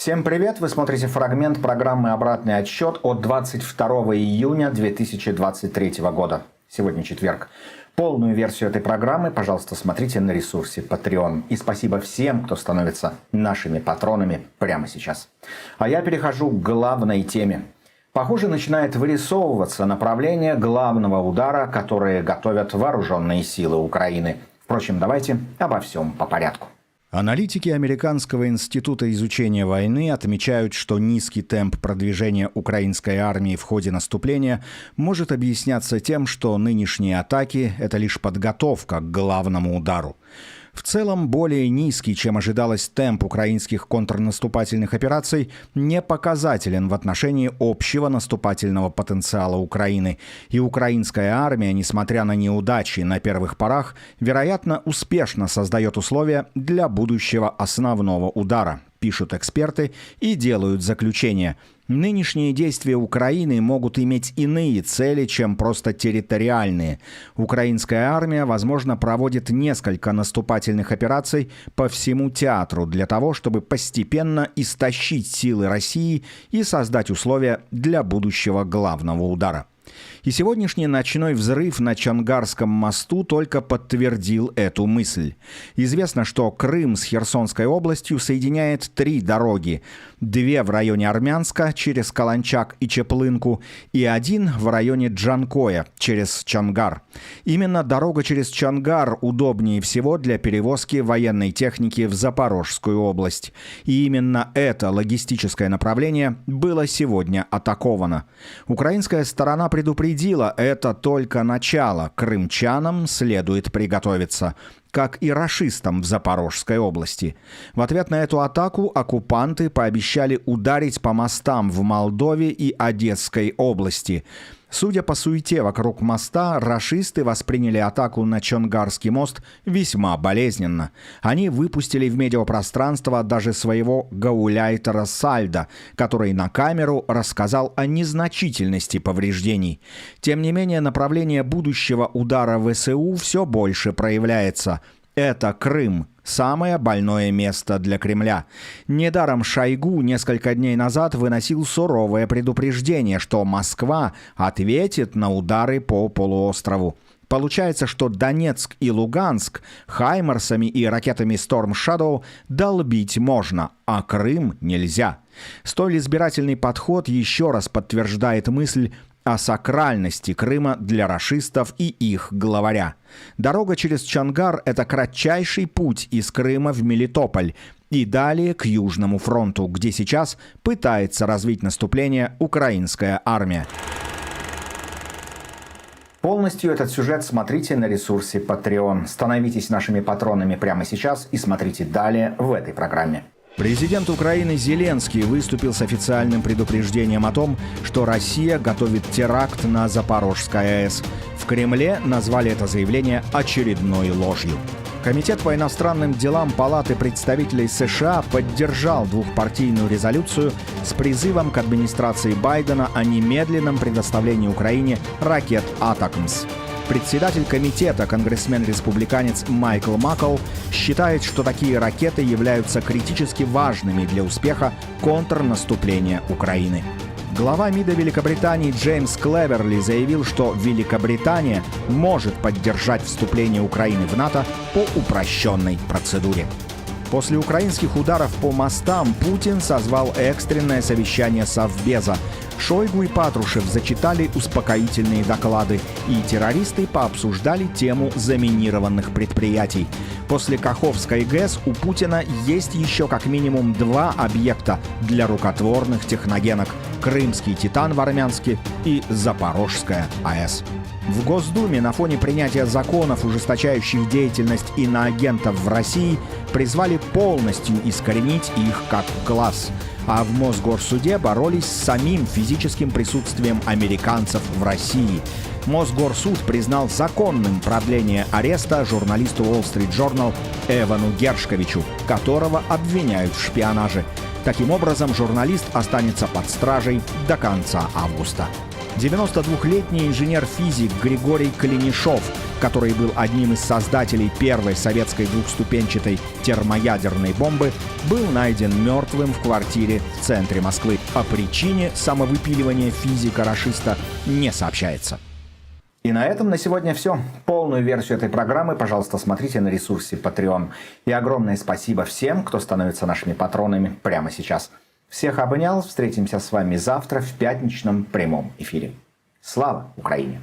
Всем привет! Вы смотрите фрагмент программы «Обратный отсчет» от 22 июня 2023 года. Сегодня четверг. Полную версию этой программы, пожалуйста, смотрите на ресурсе Patreon. И спасибо всем, кто становится нашими патронами прямо сейчас. А я перехожу к главной теме. Похоже, начинает вырисовываться направление главного удара, которое готовят вооруженные силы Украины. Впрочем, давайте обо всем по порядку. Аналитики Американского института изучения войны отмечают, что низкий темп продвижения украинской армии в ходе наступления может объясняться тем, что нынешние атаки – это лишь подготовка к главному удару. В целом, более низкий, чем ожидалось, темп украинских контрнаступательных операций не показателен в отношении общего наступательного потенциала Украины. И украинская армия, несмотря на неудачи на первых порах, вероятно, успешно создает условия для будущего основного удара, пишут эксперты и делают заключение. Нынешние действия Украины могут иметь иные цели, чем просто территориальные. Украинская армия, возможно, проводит несколько наступательных операций по всему театру для того, чтобы постепенно истощить силы России и создать условия для будущего главного удара. И сегодняшний ночной взрыв на Чонгарском мосту только подтвердил эту мысль. Известно, что Крым с Херсонской областью соединяет 3 дороги. 2 в районе Армянска через Каланчак и Чеплынку и 1 в районе Джанкоя через Чонгар. Именно дорога через Чонгар удобнее всего для перевозки военной техники в Запорожскую область. И именно это логистическое направление было сегодня атаковано. Украинская сторона предупредила, это только начало, крымчанам следует приготовиться, как и рашистам в Запорожской области. В ответ на эту атаку оккупанты пообещали ударить по мостам в Молдове и Одесской области. Судя по суете вокруг моста, рашисты восприняли атаку на Чонгарский мост весьма болезненно. Они выпустили в медиапространство даже своего гауляйтера Сальдо, который на камеру рассказал о незначительности повреждений. Тем не менее, направление будущего удара ВСУ все больше проявляется. Это Крым. Самое больное место для Кремля. Недаром Шойгу несколько дней назад выносил суровое предупреждение, что Москва ответит на удары по полуострову. Получается, что Донецк и Луганск хаймарсами и ракетами Storm Shadow долбить можно, а Крым нельзя. Столь избирательный подход еще раз подтверждает мысль о сакральности Крыма для рашистов и их главаря. Дорога через Чонгар – это кратчайший путь из Крыма в Мелитополь и далее к Южному фронту, где сейчас пытается развить наступление украинская армия. Полностью этот сюжет смотрите на ресурсе Patreon. Становитесь нашими патронами прямо сейчас и смотрите далее в этой программе. Президент Украины Зеленский выступил с официальным предупреждением о том, что Россия готовит теракт на Запорожской АЭС. В Кремле назвали это заявление очередной ложью. Комитет по иностранным делам Палаты представителей США поддержал двухпартийную резолюцию с призывом к администрации Байдена о немедленном предоставлении Украине ракет «Атакмс». Председатель комитета, конгрессмен-республиканец Майкл Маккол, считает, что такие ракеты являются критически важными для успеха контрнаступления Украины. Глава МИДа Великобритании Джеймс Клеверли заявил, что Великобритания может поддержать вступление Украины в НАТО по упрощенной процедуре. После украинских ударов по мостам Путин созвал экстренное совещание Совбеза. Шойгу и Патрушев зачитали успокоительные доклады, и террористы пообсуждали тему заминированных предприятий. После Каховской ГЭС у Путина есть еще как минимум 2 объекта для рукотворных техногенок – Крымский Титан в Армянске и Запорожская АЭС. В Госдуме на фоне принятия законов, ужесточающих деятельность иноагентов в России, призвали полностью искоренить их как класс. А в Мосгорсуде боролись с самим физическим присутствием американцев в России. Мосгорсуд признал законным продление ареста журналисту Wall Street Journal Эвану Гершковичу, которого обвиняют в шпионаже. Таким образом, журналист останется под стражей до конца августа. 92-летний инженер-физик Григорий Калинишов, который был одним из создателей первой советской двухступенчатой термоядерной бомбы, был найден мертвым в квартире в центре Москвы. О причине самовыпиливания физика-рашиста не сообщается. И на этом на сегодня все. Полную версию этой программы, пожалуйста, смотрите на ресурсе Patreon. И огромное спасибо всем, кто становится нашими патронами прямо сейчас. Всех обнял. Встретимся с вами завтра в пятничном прямом эфире. Слава Украине!